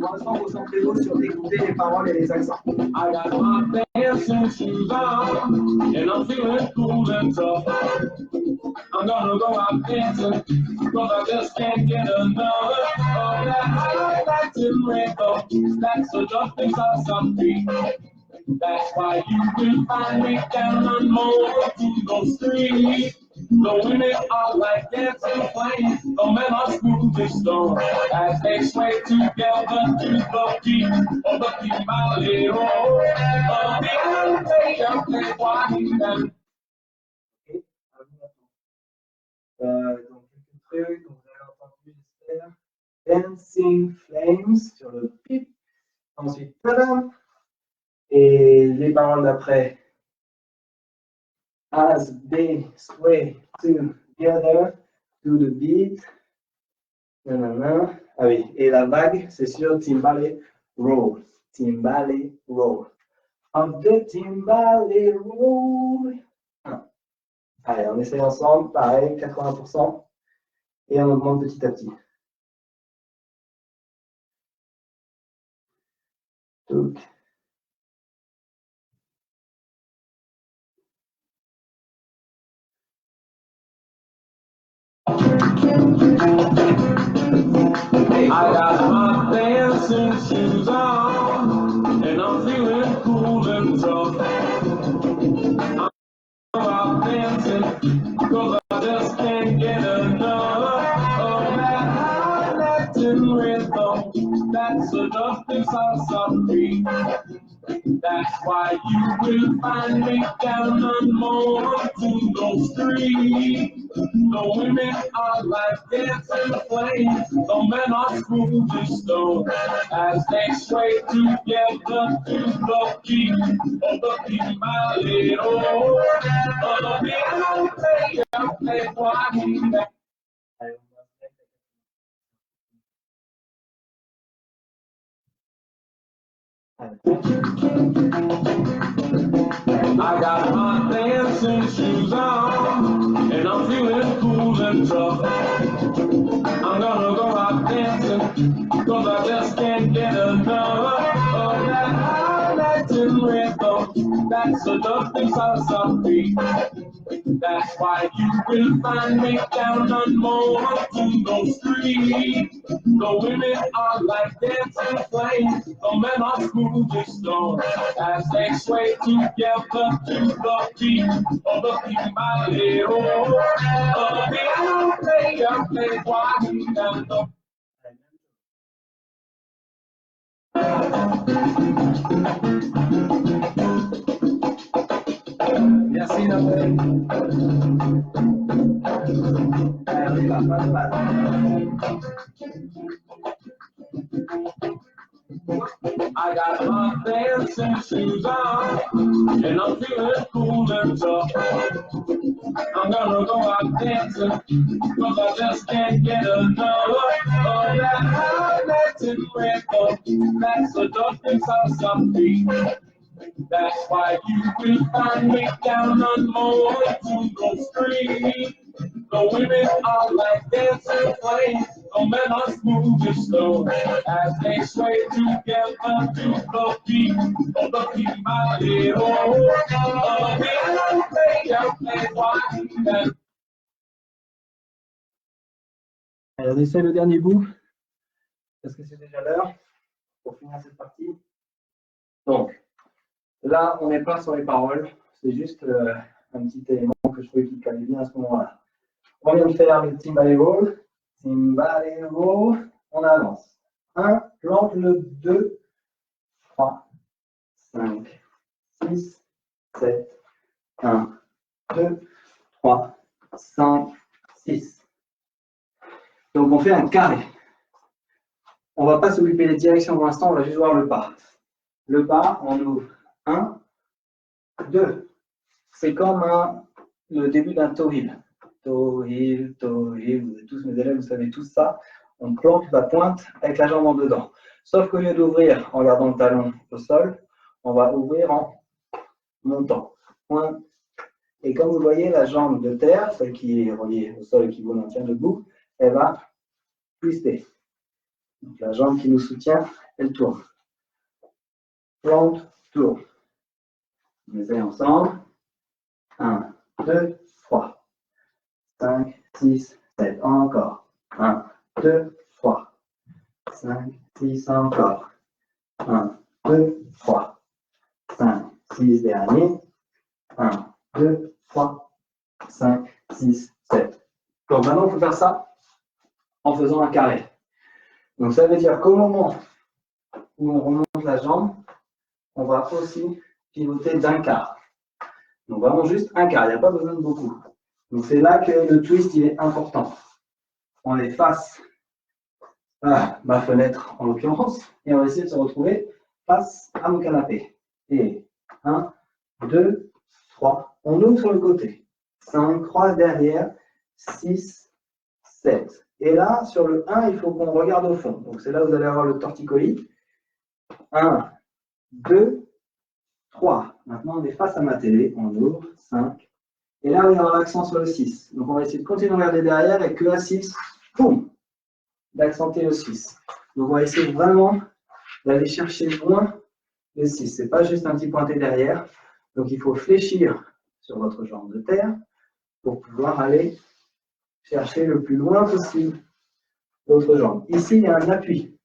pour l'instant, concentrez-vous sur d'écouter les paroles et les accents. I got my dancing shoes on, and I'm feeling cool and tough. I'm gonna go out dancing, cause I just can't get enough of that high Latin rhythm. That's the jumping salsa beat. That's why you will find me down on more to those streets. The women are like dancing flames, the men are smooth as stone. As they sway together to the beat of the Kimalero. Donc, quelques trucs, donc vous avez entendu, j'espère. Dancing Flames sur le pip. Ensuite, tadam. Et les paroles d'après. As they sway together to the beat. Nanana. Ah oui, et la vague, c'est sur Timbale Roll. Timbale Roll. Of the Timbale Roll. Allez, on essaie ensemble, pareil, 80%. Et on augmente petit à petit. Donc. I got my dancing shoes on, and I'm feeling cool and tough. I'm out dancing, cause I just can't get enough of that high Latin rhythm. That's a dusty salsa beat. That's why you will find me down on more to those streets. The women are like dancing flames, the men are smooth as stone. As they sway together to the beat of the Kimalero. The piano player plays while he dance. I got my dancing shoes on, and I'm feeling cool and tough. I'm gonna go out dancing, cause I just can't get enough of that high Latin rhythm. That's a dusty salsa beat. That's why you will find me down on more to those streets. The women are like dancing flames, the men are smooth as stone. As they sway together to the beat of the Kimalero. The piano player plays while he dances. Merci Noël. I got my dancing shoes on, and I'm feeling cool and tough. I'm gonna go out dancing, cause I just can't get enough of that high Latin rhythm. That's a dusty salsa beat. That's why you will find me down on more to those streets. The women are like dancing flames, the men are smooth as stone. As they sway together to the beat of the Kimalero. The piano player plays while he dances. On essaie le dernier bout, parce que c'est déjà l'heure, pour finir cette partie. Donc, là, on est plein sur les paroles. C'est juste un petit élément que je trouvais qui calait bien à ce moment-là. On vient de faire le Timbalero. Timbalero. On avance. 1, plante le 2, 3, 5, 6, 7, 1, 2, 3, 5, 6. Donc, on fait un carré. On ne va pas s'occuper des directions pour l'instant, on va juste voir le pas. Le pas, on ouvre 1, 2. C'est comme le début d'un towheel. toe, heel, toe, heel. Vous êtes tous mes élèves, vous savez tous ça. On plante la pointe avec la jambe en dedans. Sauf qu'au lieu d'ouvrir en gardant le talon au sol, on va ouvrir en montant. Pointe. Et comme vous voyez, la jambe de terre, celle qui est reliée au sol et qui vous maintient debout, elle va twister. Donc la jambe qui nous soutient, elle tourne. Plante, tourne. On essaye ensemble. 1, 2, 3, 5, 6, 7. Encore. 1, 2, 3, 5, 6, encore. 1, 2, 3, 5, 6, dernier. 1, 2, 3, 5, 6, 7. Donc maintenant, il faut faire ça en faisant un carré. Donc ça veut dire qu'au moment où on remonte la jambe, on va aussi pivoter d'un quart. Donc vraiment juste un quart, il n'y a pas besoin de beaucoup. Donc c'est là que le twist il est important. On est face à ma fenêtre en l'occurrence, et on va essayer de se retrouver face à mon canapé. Et 1, 2, 3, on ouvre sur le côté. 5, croise derrière, 6, 7. Et là, sur le 1, il faut qu'on regarde au fond. Donc c'est là où vous allez avoir le torticolis. 1, 2, 3. Maintenant, on est face à ma télé. On ouvre. 5. Et là, on a l'accent sur le 6. Donc, on va essayer de continuer à regarder derrière et que à 6, boum, d'accenter le 6. Donc, on va essayer vraiment d'aller chercher loin le 6. Ce n'est pas juste un petit pointé derrière. Donc, il faut fléchir sur votre jambe de terre pour pouvoir aller chercher le plus loin possible l'autre jambe. Ici, il y a un appui.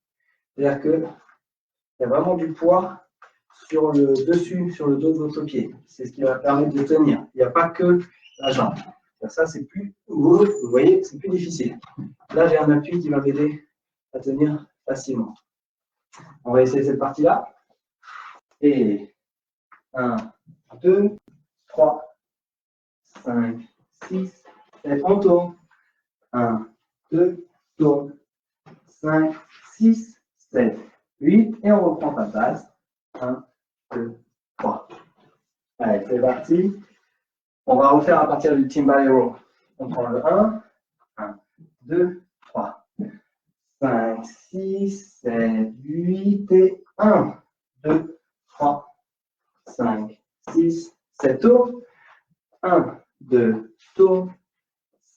C'est-à-dire qu'il y a vraiment du poids sur le dessus, sur le dos de votre pied. C'est ce qui va permettre de tenir. Il n'y a pas que la jambe. Ça, c'est plus, vous voyez, c'est plus difficile. Là, j'ai un appui qui va m'aider à tenir facilement. On va essayer cette partie-là. Et 1, 2, 3, 5, 6, 7. On tourne. 1, 2, tourne. 5, 6, 7, 8. Et on reprend sa place. 1, 2, 3. Allez, c'est parti. On va refaire à partir du Timbale Row. On prend le 1, 2, 3, 5, 6, 7, 8 et 1, 2, 3, 5, 6, 7, tourne. 1, 2, tourne.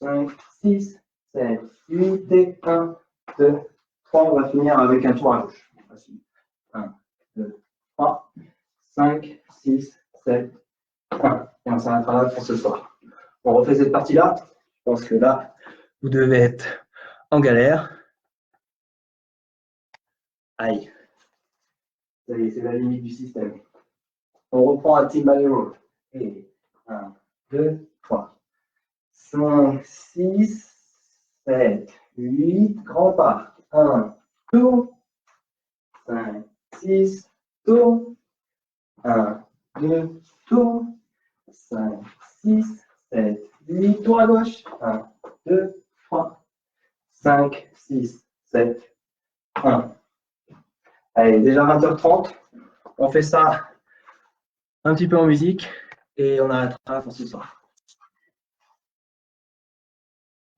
5, 6, 7, 8 et 1, 2, 3. On va finir avec un tour à gauche. 1, 2, 3, 5, 6, 7, 1. Et on s'arrêtera là pour ce soir. On refait cette partie-là. Je pense que là, vous devez être en galère. Aïe. Ça y est, c'est la limite du système. On reprend à Timbale Row. Et 1, 2, 3, 5, 6, 7, 8. Grand pas. 1, tour. 5, 6, tour. 1, 2, tour. 5, 6, 7, 8. Tour à gauche. 1, 2, 3, 5, 6, 7, 1. Allez, déjà 20h30. On fait ça un petit peu en musique et on arrêtera pour ce soir.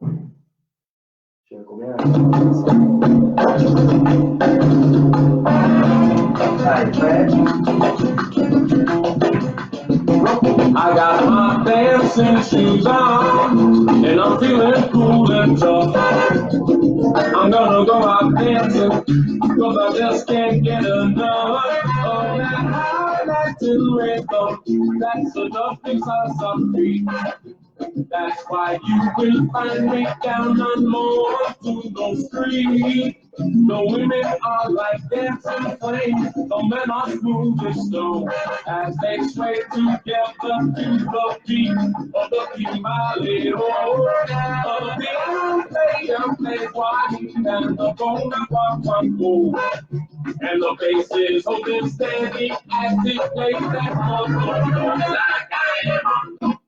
Je sais combien. Allez, prêt? I got my dancing shoes on, and I'm feeling cool and tough. I'm gonna go out dancing, 'cause I just can't get enough of that high Latin rhythm. That's enough because I'm free. That's why you will find me down on Montego Street. The women are like dancing flames, the men are smooth as stone, as they sway together to the beat of the Timbale Row. The piano plays wide and the bongo, and the bass is holding steady as it plays that bongo like I am.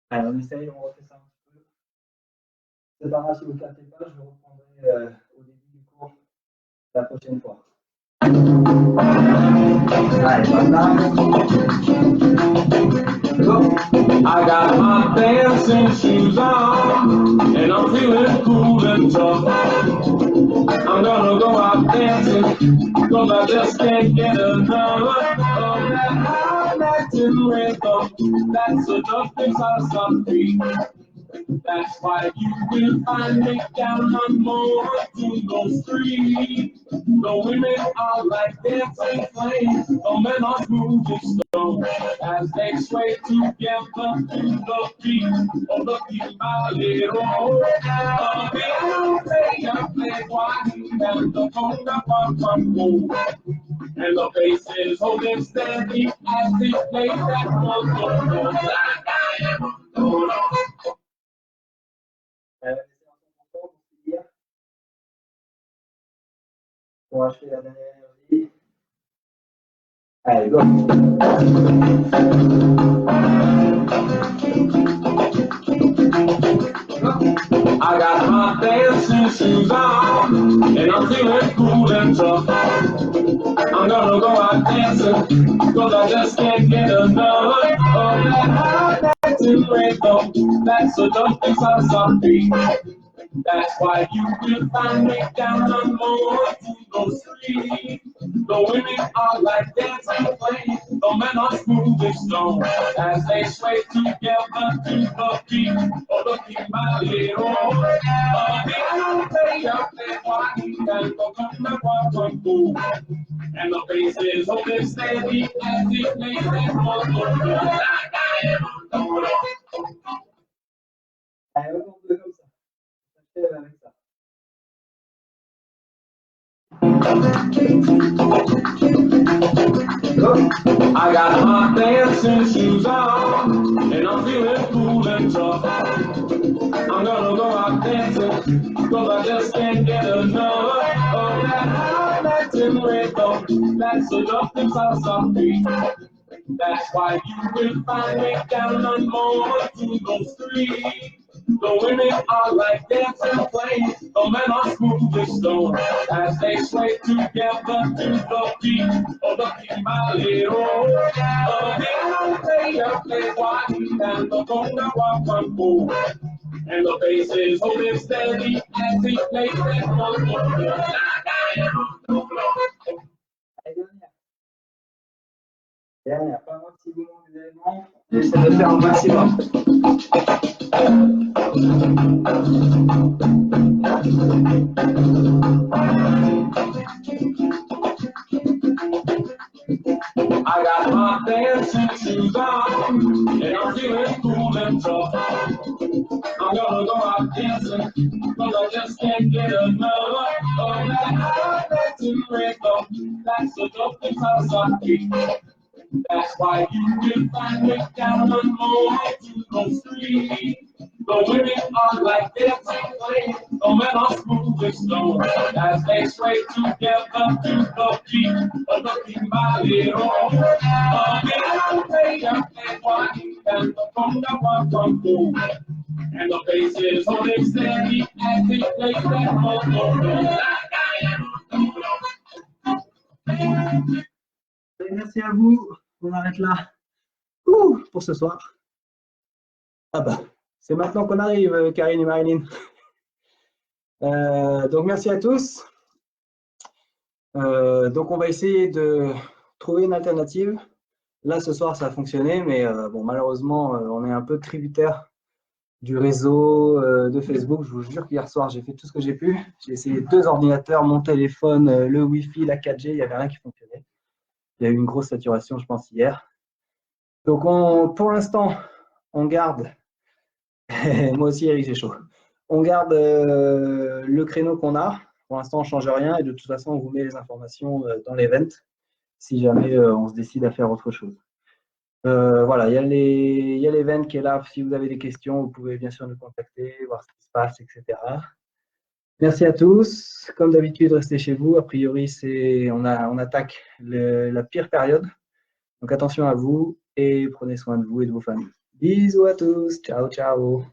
Allez, on essaye, on refait ça un petit peu. C'est pas grave si vous ne captez pas, je reprendrai au début du cours la prochaine fois. Allez, maintenant. Go. got my dancing shoes on, and I'm feeling cool and tough. I'm gonna go out dancing, 'cause I just can't get enough of that high Latin rhythm that seductive salsa beat. That's why you will find me down on more to those streets. The women are like dancing flames, the men are moving slow as they sway together to the beat of the Kimalero. The play wide and the conga pump. And the faces holding steady as they play that one. Pour acheter la dernière énergie. Allez, go. I got my dancing shoes on, and I'm feeling cool and tough. I'm gonna go out dancing, 'cause I just can't get enough of that high Latin rhythm that's seductive salsa beat. That's why you will find me down on more to those streets. The women are like dancing flames, the men are smooth and stone as they sway together to the beat of the Kimalero. And the faces holding steady as they play that one. Allez, on peut comme ça. Avec ça. I got my dancing shoes on, and I'm feeling cool and tough. I'm gonna go out dancing, 'cause I just can't get enough of that high Latin rhythm that's seductive salsa beat. That's why you will find me down on more to those streets. The women are like dancing flames, the men are smooth as stone as they sway together to the beat of the Kimalero. The play wide and the conga pump. And the faces holding steady as they play that one. Dernière, pas un petit moment d'éléments. J'essaie de faire un maximum. I got my dancing shoes on, and I'm feeling cool and tough. I'm gonna go out dancing, 'cause I just can't get enough of that high Latin rhythm that's seductive salsa beat. That's why you will find me down on more to those streets. The women are like dancing flames, the men are smooth as stone as they sway together to the beat of the Kimalero. Play and the conga pump. And the faces holding steady as they play that one. Merci à vous. On arrête là pour ce soir. Ah bah, c'est maintenant qu'on arrive, Karine et Marilyn. Donc merci à tous. Donc on va essayer de trouver une alternative. Là ce soir ça a fonctionné, mais bon malheureusement on est un peu tributaire du réseau de Facebook. Je vous jure qu'hier soir j'ai fait tout ce que j'ai pu. J'ai essayé 2 ordinateurs, mon téléphone, le Wi-Fi, la 4G, il n'y avait rien qui fonctionnait. Il y a eu une grosse saturation, je pense, hier. Donc, pour l'instant, on garde, moi aussi, Eric, j'ai chaud, on garde le créneau qu'on a. Pour l'instant, on ne change rien et de toute façon, on vous met les informations dans l'event si jamais on se décide à faire autre chose. Voilà, il y a l'event qui est là. Si vous avez des questions, vous pouvez bien sûr nous contacter, voir ce qui se passe, etc. Merci à tous. Comme d'habitude, restez chez vous. A priori, on attaque la pire période. Donc attention à vous et prenez soin de vous et de vos familles. Bisous à tous. Ciao, ciao.